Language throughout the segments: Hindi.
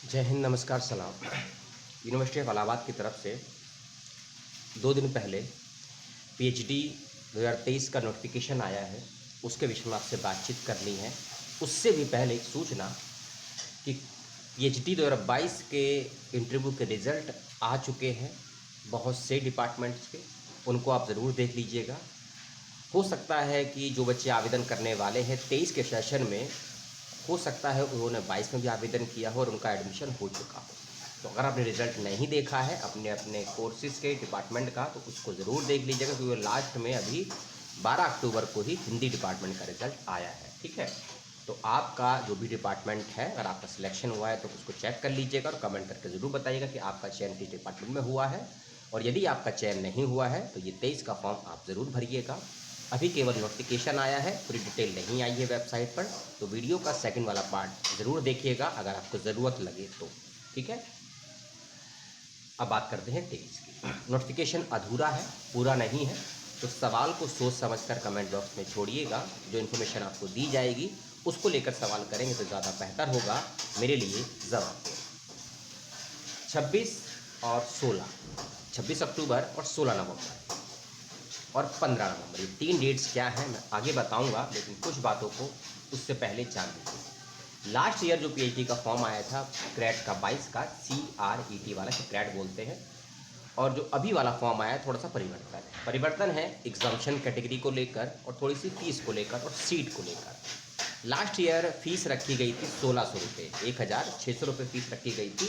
जय हिंद, नमस्कार, सलाम। यूनिवर्सिटी ऑफ इलाहाबाद की तरफ से 2 दिन पहले पीएचडी 2023 का नोटिफिकेशन आया है। उसके विषय में आपसे बातचीत करनी है। उससे भी पहले एक सूचना कि पीएचडी 2022 के इंटरव्यू के रिज़ल्ट आ चुके हैं बहुत से डिपार्टमेंट्स के। उनको आप ज़रूर देख लीजिएगा। हो सकता है कि जो बच्चे आवेदन करने वाले हैं 23 के सेशन में, हो सकता है उन्होंने 22 में भी आवेदन किया हो और उनका एडमिशन हो चुका हो। तो अगर आपने रिज़ल्ट नहीं देखा है अपने अपने कोर्सेज़ के डिपार्टमेंट का, तो उसको ज़रूर देख लीजिएगा, क्योंकि लास्ट में अभी 12 अक्टूबर को ही हिंदी डिपार्टमेंट का रिज़ल्ट आया है। ठीक है, तो आपका जो भी डिपार्टमेंट है, अगर आपका सिलेक्शन हुआ है तो उसको चेक कर लीजिएगा और कमेंट करके ज़रूर बताइएगा कि आपका चयन किस डिपार्टमेंट में हुआ है। और यदि आपका चयन नहीं हुआ है तो ये 23 का फॉर्म आप ज़रूर भरिएगा। अभी केवल नोटिफिकेशन आया है, पूरी डिटेल नहीं आई है वेबसाइट पर। तो वीडियो का सेकंड वाला पार्ट ज़रूर देखिएगा अगर आपको ज़रूरत लगे तो। ठीक है, अब बात करते हैं 23 की। नोटिफिकेशन अधूरा है, पूरा नहीं है, तो सवाल को सोच समझकर कमेंट बॉक्स में छोड़िएगा। जो इन्फॉर्मेशन आपको दी जाएगी उसको लेकर सवाल करेंगे तो ज़्यादा बेहतर होगा मेरे लिए जवाब। 26 और 16, 26 अक्टूबर और 16 नवंबर और 15 नवंबर, ये 3 डेट्स क्या हैं मैं आगे बताऊंगा, लेकिन कुछ बातों को उससे पहले जान लीजिए। लास्ट ईयर जो पीएचडी का फॉर्म आया था क्रेट का 22 का, CRET वाला, क्रेट बोलते हैं, और जो अभी वाला फॉर्म आया है थोड़ा सा परिवर्तन है एग्जाम्शन कैटेगरी को लेकर और थोड़ी सी फीस को लेकर और सीट को लेकर। लास्ट ईयर फीस रखी गई थी 1600 रुपये, 1600 रुपये फीस रखी गई थी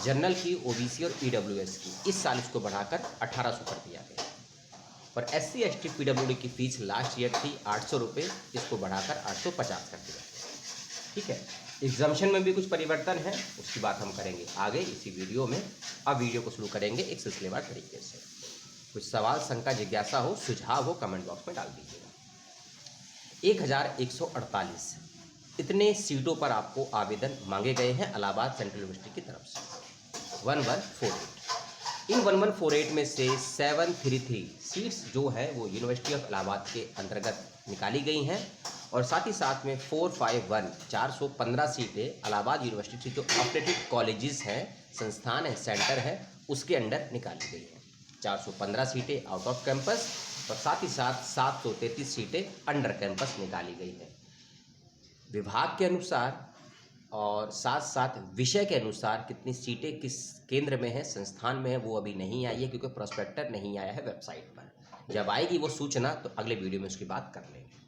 जनरल की, ओबीसी और ईडब्ल्यूएस की। इस साल इसको बढ़ाकर 1800 कर दिया गया। और SC ST PWD की फ़ीस लास्ट ईयर थी 800 रुपये, इसको बढ़ाकर 850 कर दिया। ठीक है, एग्जाम्शन में भी कुछ परिवर्तन है, उसकी बात हम करेंगे आगे इसी वीडियो में। अब वीडियो को शुरू करेंगे एक सिलसिलेवार तरीके से। कुछ सवाल, शंका, जिज्ञासा हो, सुझाव हो, कमेंट बॉक्स में डाल दीजिएगा। 1148 इतने सीटों पर आपको आवेदन मांगे गए हैं इलाहाबाद सेंट्रल यूनिवर्सिटी की तरफ से। 1148, इन 1148 में से 733 सीट्स जो है वो यूनिवर्सिटी ऑफ इलाहाबाद के अंतर्गत निकाली गई हैं, और साथ ही साथ में 451 415 सीटें इलाहाबाद यूनिवर्सिटी जो अपडेटेड कॉलेजेस हैं, संस्थान है, सेंटर है, उसके अंडर निकाली गई हैं। 415 सीटें आउट ऑफ कैंपस और साथ ही साथ 733 सीटें अंडर कैंपस निकाली गई हैं। विभाग के अनुसार और साथ साथ विषय के अनुसार कितनी सीटें किस केंद्र में है, संस्थान में है, वो अभी नहीं आई है, क्योंकि प्रोस्पेक्टर नहीं आया है वेबसाइट पर। जब आएगी वो सूचना तो अगले वीडियो में उसकी बात कर लेंगे।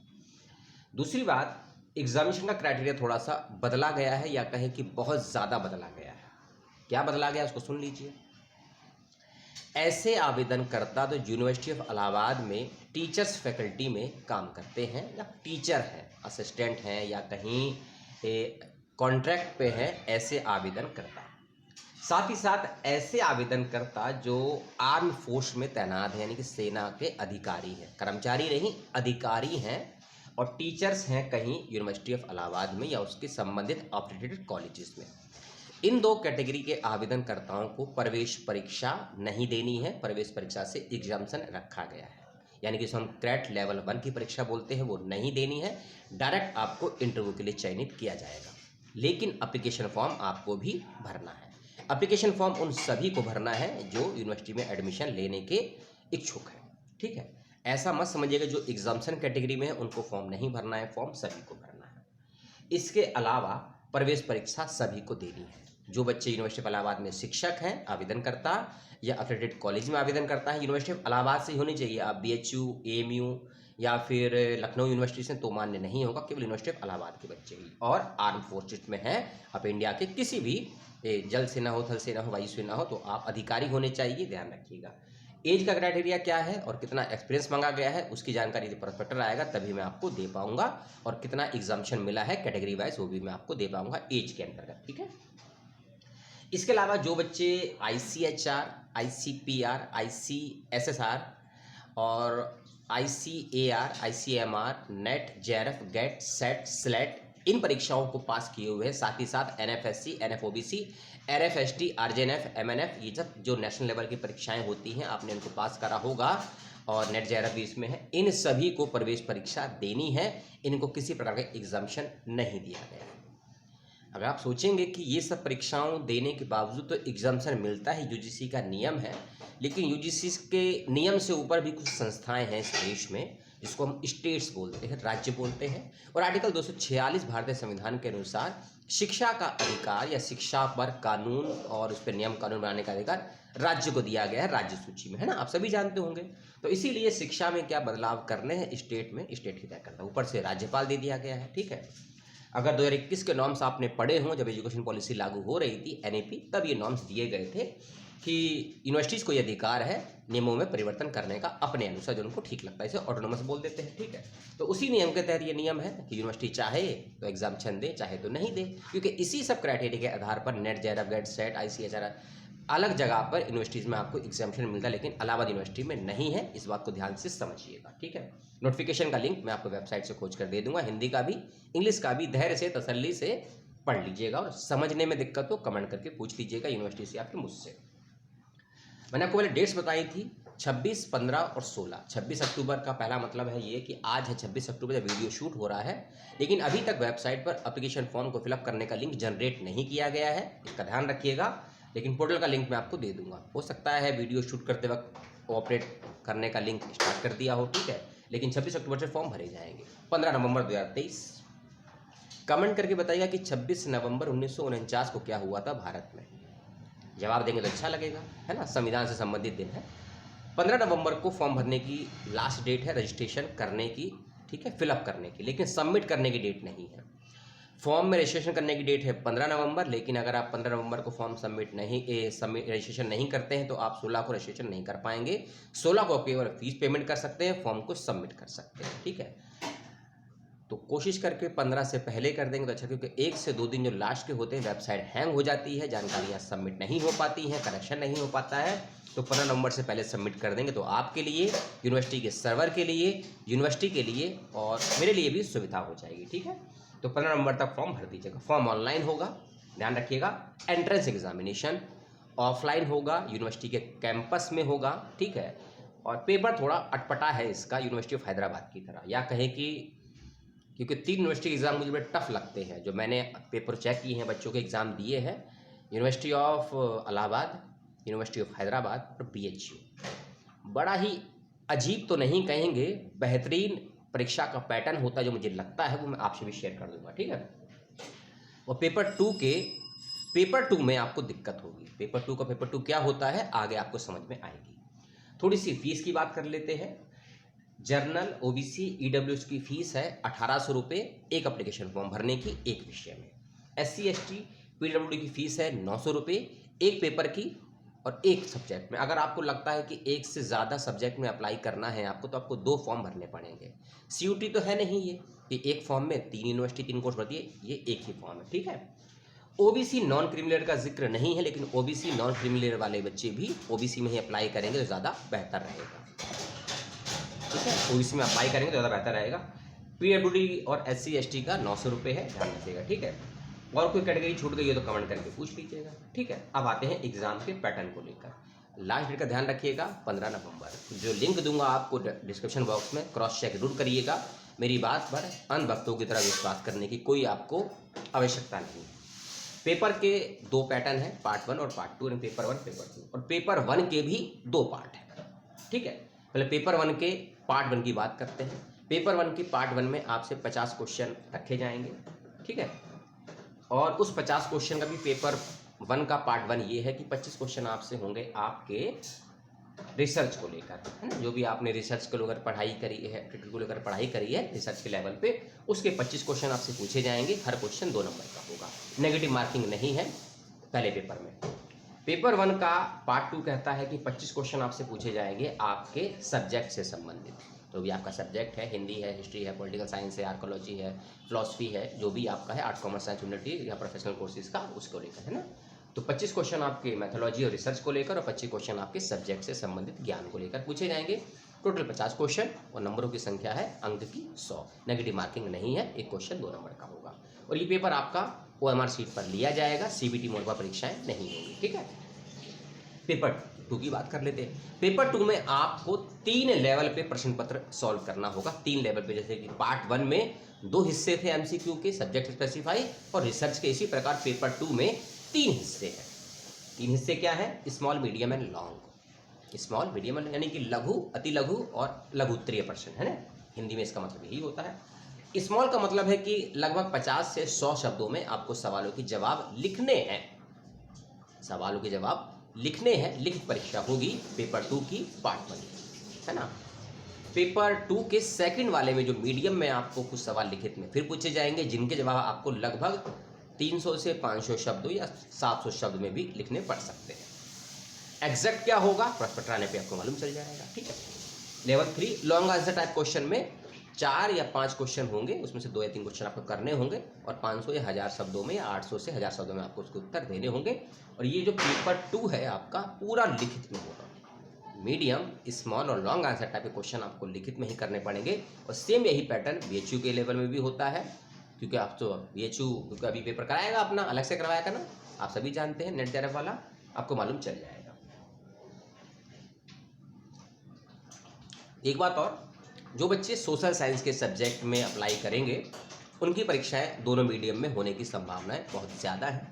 दूसरी बात, एग्जामिनेशन का क्राइटेरिया थोड़ा सा बदला गया है, या कहें कि बहुत ज़्यादा बदला गया है। क्या बदला गया उसको सुन लीजिए। ऐसे आवेदनकर्ता जो यूनिवर्सिटी ऑफ इलाहाबाद में टीचर्स फैकल्टी में काम करते हैं, या टीचर हैं, असिस्टेंट हैं, या कहीं कॉन्ट्रैक्ट पे हैं, ऐसे आवेदनकर्ता। साथ ही साथ ऐसे आवेदनकर्ता जो आर्म फोर्स में तैनात हैं, यानी कि सेना के अधिकारी हैं, कर्मचारी नहीं अधिकारी हैं, और टीचर्स हैं कहीं यूनिवर्सिटी ऑफ इलाहाबाद में या उसके संबंधित अपडेटेड कॉलेजेस में। इन 2 कैटेगरी के आवेदनकर्ताओं को प्रवेश परीक्षा नहीं देनी है। प्रवेश परीक्षा से एग्जाम्पशन रखा गया है, यानी कि हम क्रेट लेवल 1 की परीक्षा बोलते हैं, वो नहीं देनी है। डायरेक्ट आपको इंटरव्यू के लिए चयनित किया जाएगा, लेकिन एप्लीकेशन फॉर्म आपको भी भरना है। एप्लीकेशन फॉर्म उन सभी को भरना है जो यूनिवर्सिटी में एडमिशन लेने के इच्छुक हैं। ठीक है, ऐसा मत समझिएगा जो एग्जाम्पशन कैटेगरी में है उनको फॉर्म नहीं भरना है, फॉर्म सभी को भरना है। इसके अलावा प्रवेश परीक्षा सभी को देनी है। जो बच्चे यूनिवर्सिटी ऑफ इलाहाबाद में शिक्षक हैं, आवेदनकर्ता, या अफिलिएटेड कॉलेज में आवेदन करता है, यूनिवर्सिटी ऑफ इलाहाबाद से ही होनी चाहिए। आप BHU, AMU या फिर लखनऊ यूनिवर्सिटी से तो मान्य नहीं होगा, केवल यूनिवर्सिटी ऑफ इलाहाबाद के बच्चे ही। और आर्म फोर्सेज में हैं, आप इंडिया के किसी भी जल सेना हो, थल सेना हो, वायु सेना हो, तो आप अधिकारी होने चाहिए, ध्यान रखिएगा। एज का क्राइटेरिया क्या है और कितना एक्सपीरियंस मांगा गया है, उसकी जानकारी जब प्रोस्पेक्टर आएगा तभी मैं आपको दे पाऊंगा, और कितना एग्जाम्पशन मिला है कैटेगरी वाइज वो भी मैं आपको दे पाऊंगा एज के अंतर्गत। ठीक है, इसके अलावा जो बच्चे ICHR, ICPR, ICSSR और ICAR, ICMR, NET, JRF, GATE, SET, SLET इन परीक्षाओं को पास किए हुए हैं, साथ ही साथ NFSC, NFOBC, RFST, RJNF, MNF, ये सब जो नेशनल लेवल की परीक्षाएं होती हैं आपने इनको पास करा होगा, और नेट JRF भी इसमें है। इन सभी को प्रवेश परीक्षा देनी है, इनको किसी प्रकार का एग्जाम्पशन नहीं दिया गया है। अगर आप सोचेंगे कि ये सब परीक्षाओं देने के बावजूद तो एग्जाम्शन मिलता है, यूजीसी का नियम है, लेकिन यूजीसी के नियम से ऊपर भी कुछ संस्थाएं हैं इस देश में जिसको हम स्टेट्स बोलते हैं, राज्य बोलते हैं। और आर्टिकल 246 भारतीय संविधान के अनुसार शिक्षा का अधिकार या शिक्षा पर कानून और उस पर नियम कानून बनाने का अधिकार राज्य को दिया गया है राज्य सूची में, है ना, आप सभी जानते होंगे। तो इसीलिए शिक्षा में क्या बदलाव करने हैं स्टेट में, स्टेट ही तय करता है, ऊपर से राज्यपाल दे दिया गया है, ठीक है। अगर 2021 के नॉर्म्स आपने पढ़े हों, जब एजुकेशन पॉलिसी लागू हो रही थी एनईपी, तब ये नॉर्म्स दिए गए थे कि यूनिवर्सिटीज़ को ये अधिकार है नियमों में परिवर्तन करने का अपने अनुसार, जो उनको ठीक लगता है, इसे ऑटोनोमस बोल देते हैं, ठीक है। तो उसी नियम के तहत ये नियम है कि यूनिवर्सिटी चाहे तो एग्जाम्शन दे, चाहे तो नहीं दे, क्योंकि इसी सब क्राइटेरिया के आधार पर net, JRF, gate, set, ICSR अलग जगह पर यूनिवर्सिटीज़ में आपको एग्जाम्शन मिलता है, लेकिन इलाहाबाद यूनिवर्सिटी में नहीं है। इस बात को ध्यान से समझिएगा, ठीक है। नोटिफिकेशन का लिंक मैं आपको वेबसाइट से खोज कर दे दूंगा, हिंदी का भी इंग्लिश का भी। धैर्य से तसल्ली से पढ़ लीजिएगा, और समझने में दिक्कत हो कमेंट करके पूछ लीजिएगा यूनिवर्सिटी से आपके, मुझसे। मैंने आपको पहले डेट्स बताई थी 26, 15 और 16। 26 अक्टूबर का पहला मतलब है ये कि आज है 26 अक्टूबर जब वीडियो शूट हो रहा है, लेकिन अभी तक वेबसाइट पर एप्लीकेशन फॉर्म को फिलअप करने का लिंक जनरेट नहीं किया गया है, इसका ध्यान रखिएगा। लेकिन पोर्टल का लिंक मैं आपको दे दूंगा। हो सकता है वीडियो शूट करते वक्त ऑपरेट करने का लिंक स्टार्ट कर दिया हो, ठीक है, लेकिन 26 अक्टूबर से फॉर्म भरे जाएंगे। 15 नवंबर 2023। कमेंट करके बताइएगा कि 26 नवंबर 1949 को क्या हुआ था भारत में। जवाब देंगे तो अच्छा लगेगा, है ना, संविधान से संबंधित दिन है। 15 नवंबर को फॉर्म भरने की लास्ट डेट है रजिस्ट्रेशन करने की, ठीक है, फिलअप करने की, लेकिन सबमिट करने की डेट नहीं है। फॉर्म में रजिस्ट्रेशन करने की डेट है 15 नवंबर, लेकिन अगर आप 15 नवंबर को फॉर्म रजिस्ट्रेशन नहीं करते हैं तो आप 16 को रजिस्ट्रेशन नहीं कर पाएंगे। 16 को केवल फीस पेमेंट कर सकते हैं, फॉर्म को सबमिट कर सकते हैं, ठीक है। तो कोशिश करके 15 से पहले कर देंगे तो अच्छा, क्योंकि 1 से 2 दिन जो लास्ट के होते हैं वेबसाइट हैंग हो जाती है, जानकारियाँ सबमिट नहीं हो पाती हैं, करेक्शन नहीं हो पाता है। तो 15 नवंबर से पहले सबमिट कर देंगे तो आपके लिए, यूनिवर्सिटी के सर्वर के लिए, यूनिवर्सिटी के लिए और मेरे लिए भी सुविधा हो जाएगी, ठीक है। तो 15 नवंबर तक फॉर्म भर दीजिएगा। फॉर्म ऑनलाइन होगा, ध्यान रखिएगा। एंट्रेंस एग्जामिनेशन ऑफलाइन होगा, यूनिवर्सिटी के कैंपस में होगा, ठीक है। और पेपर थोड़ा अटपटा है इसका, यूनिवर्सिटी ऑफ हैदराबाद की तरह, या कहें कि क्योंकि 3 यूनिवर्सिटी एग्ज़ाम मुझे बड़े टफ लगते हैं, जो मैंने पेपर चेक किए हैं, बच्चों के एग्ज़ाम दिए हैं, university of Allahabad, university of Hyderabad और BHU। बड़ा ही अजीब तो नहीं कहेंगे, बेहतरीन परीक्षा का पैटर्न होता है, जो मुझे लगता है वो मैं आपसे भी शेयर कर दूंगा, ठीक है। और पेपर 2 में आपको दिक्कत होगी। पेपर 2 का पेपर 2 क्या होता है आगे आपको समझ में आएगी। थोड़ी सी फीस की बात कर लेते हैं। जर्नल, OBC, EWS की फीस है 1800 रुपये एक एप्लीकेशन फॉर्म भरने की, एक विषय में। SC ST PWD की फीस है 900 रुपये एक पेपर की और एक सब्जेक्ट में। अगर आपको लगता है कि एक से ज़्यादा सब्जेक्ट में अप्लाई करना है आपको, तो आपको 2 फॉर्म भरने पड़ेंगे। CUT तो है नहीं ये कि एक फॉर्म में 3 यूनिवर्सिटी 3 कोर्स भरती है, ये एक ही फॉर्म है, ठीक है। OBC नॉन क्रीमिलेयर का जिक्र नहीं है, लेकिन OBC नॉन क्रीमिलेयर वाले बच्चे भी OBC में ही अप्लाई करेंगे तो ज़्यादा बेहतर रहेगा, ठीक है। OBC में अप्लाई करेंगे तो ज़्यादा बेहतर रहेगा। PWD और SC ST का 900 रुपये है, ध्यान रखिएगा, ठीक है। और कोई कैटेगरी छूट गई है तो कमेंट करके पूछ लीजिएगा, ठीक है। अब आते हैं एग्जाम के पैटर्न को लेकर। लास्ट डेट का ध्यान रखिएगा 15 नवंबर। जो लिंक दूंगा आपको डिस्क्रिप्शन बॉक्स में, क्रॉस चेक जरूर करिएगा। मेरी बात पर अन्य वक्तों की तरह विश्वास करने की कोई आपको आवश्यकता नहीं। पेपर के 2 पैटर्न हैं, पार्ट 1 और पार्ट 2, पेपर 1 पेपर 2, और पेपर 1 के भी 2 पार्ट हैं, ठीक है। पहले पेपर 1 के पार्ट 1 की बात करते हैं। पेपर 1 की पार्ट 1 में आपसे 50 क्वेश्चन रखे जाएंगे, ठीक है। और उस 50 क्वेश्चन का भी पेपर 1 का पार्ट 1 ये है कि 25 क्वेश्चन आपसे होंगे आपके रिसर्च को लेकर, है ना। जो भी आपने रिसर्च को लेकर पढ़ाई करी है, क्रिकेट को लेकर पढ़ाई करी है रिसर्च के लेवल पे, उसके 25 क्वेश्चन आपसे पूछे जाएंगे। हर क्वेश्चन 2 नंबर का होगा, नेगेटिव मार्किंग नहीं है पहले पेपर में। पेपर 1 का पार्ट 2 कहता है कि 25 क्वेश्चन आपसे पूछे जाएंगे आपके सब्जेक्ट से संबंधित। तो भी आपका सब्जेक्ट है, हिंदी है, हिस्ट्री है, पॉलिटिकल साइंस है, आर्कोलॉजी है, फिलॉसफी है, जो भी आपका है, आर्ट, कॉमर्स, साइंस, ह्यूमैनिटी या प्रोफेशनल कोर्सेज का, उसको लेकर, है ना। तो 25 क्वेश्चन आपके मैथोलॉजी और रिसर्च को लेकर और 25 क्वेश्चन आपके सब्जेक्ट से संबंधित ज्ञान को लेकर पूछे जाएंगे। टोटल 50 क्वेश्चन और नंबरों की संख्या है अंक की 100। नेगेटिव मार्किंग नहीं है, एक क्वेश्चन 2 नंबर का होगा। और ये पेपर आपका OMR सीट पर लिया जाएगा, CBT मोड पर परीक्षाएं नहीं होंगी, ठीक है। पेपर 2 की बात कर लेते हैं। पेपर 2 में आपको 3 लेवल पे प्रश्न पत्र सॉल्व करना होगा, 3 लेवल पे। जैसे कि पार्ट 1 में 2 हिस्से थे एमसीक्यू के, सब्जेक्ट स्पेसिफाई और रिसर्च के। इसी प्रकार पेपर 2 में 3 हिस्से हैं। 3 हिस्से क्या है? Small, medium and long. Small, medium यानी कि लघु, अति लघु और लघु उत्तरीय प्रश्न, है ना। हिंदी में इसका मतलब यही होता है। स्मॉल का मतलब है कि लगभग 50 से 100 शब्दों में आपको सवालों के जवाब लिखने हैं। सवालों के जवाब लिखने हैं। लिखित परीक्षा होगी पेपर 2 की पार्ट 1, है ना। पेपर 2 के सेकंड वाले में जो मीडियम में आपको कुछ सवाल लिखित में फिर पूछे जाएंगे, जिनके जवाब आपको लगभग 300 से 500 शब्दों या 700 शब्द में भी लिखने पड़ सकते हैं। एग्जैक्ट क्या होगा प्रश्न पत्र आने पे आपको मालूम चल जाएगा, ठीक है। Level 3 long answer type question में 4 या 5 क्वेश्चन होंगे, उसमें से 2 या 3 क्वेश्चन आपको करने होंगे और 500 या 1000 शब्दों में या 800 से 1000 शब्दों में आपको उसके उत्तर देने होंगे। और ये जो पेपर 2 है आपका पूरा लिखित में होगा। मीडियम, स्मॉल और लॉन्ग आंसर टाइप के क्वेश्चन आपको लिखित में ही करने पड़ेंगे। और सेम यही पैटर्न बीएचयू के लेवल में भी होता है, क्योंकि आप तो बीएचयू क्योंकि अभी पेपर कराएगा अपना, अलग से करवाया करना, आप सभी जानते हैं, नेट जेआरएफ वाला, आपको मालूम चल जाएगा। एक बात और, जो बच्चे सोशल साइंस के सब्जेक्ट में अप्लाई करेंगे उनकी परीक्षाएं दोनों मीडियम में होने की संभावनाएं बहुत ज़्यादा है।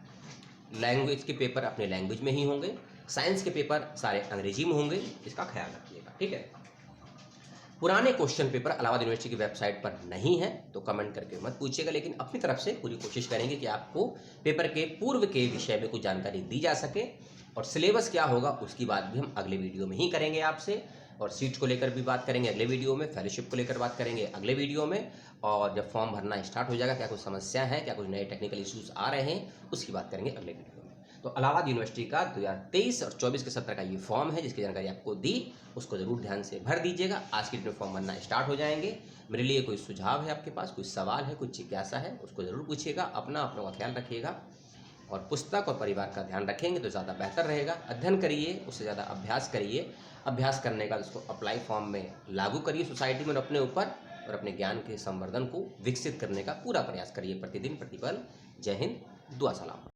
लैंग्वेज के पेपर अपने लैंग्वेज में ही होंगे, साइंस के पेपर सारे अंग्रेजी में होंगे, इसका ख्याल रखिएगा, ठीक है। पुराने क्वेश्चन पेपर इलाहाबाद यूनिवर्सिटी की वेबसाइट पर नहीं है तो कमेंट करके मत पूछिएगा, लेकिन अपनी तरफ से पूरी कोशिश करेंगे कि आपको पेपर के पूर्व के विषय में कुछ जानकारी दी जा सके। और सिलेबस क्या होगा उसकी बात भी हम अगले वीडियो में ही करेंगे आपसे, और सीट्स को लेकर भी बात करेंगे अगले वीडियो में, फेलोशिप को लेकर बात करेंगे अगले वीडियो में, और जब फॉर्म भरना स्टार्ट हो जाएगा क्या कुछ समस्या है, क्या कुछ नए टेक्निकल इश्यूज आ रहे हैं, उसकी बात करेंगे अगले वीडियो में। तो इलाहाबाद यूनिवर्सिटी का 2023 और 24 के सत्र का ये फॉर्म है, जिसकी जानकारी आपको दी, उसको जरूर ध्यान से भर दीजिएगा। आज के डेट में फॉर्म भरना स्टार्ट हो जाएंगे। मेरे लिए कोई सुझाव है आपके पास, कोई सवाल है, कोई जिज्ञासा है, उसको जरूर पूछिएगा। अपना का ख्याल रखिएगा और पुस्तक और परिवार का ध्यान रखेंगे तो ज़्यादा बेहतर रहेगा। अध्ययन करिए, उससे ज़्यादा अभ्यास करिए। अभ्यास करने का उसको अप्लाई फॉर्म में लागू करिए सोसाइटी में अपने ऊपर, और अपने ज्ञान के संवर्धन को विकसित करने का पूरा प्रयास करिए प्रतिदिन प्रतिपल। जय हिंद, दुआ सलाम।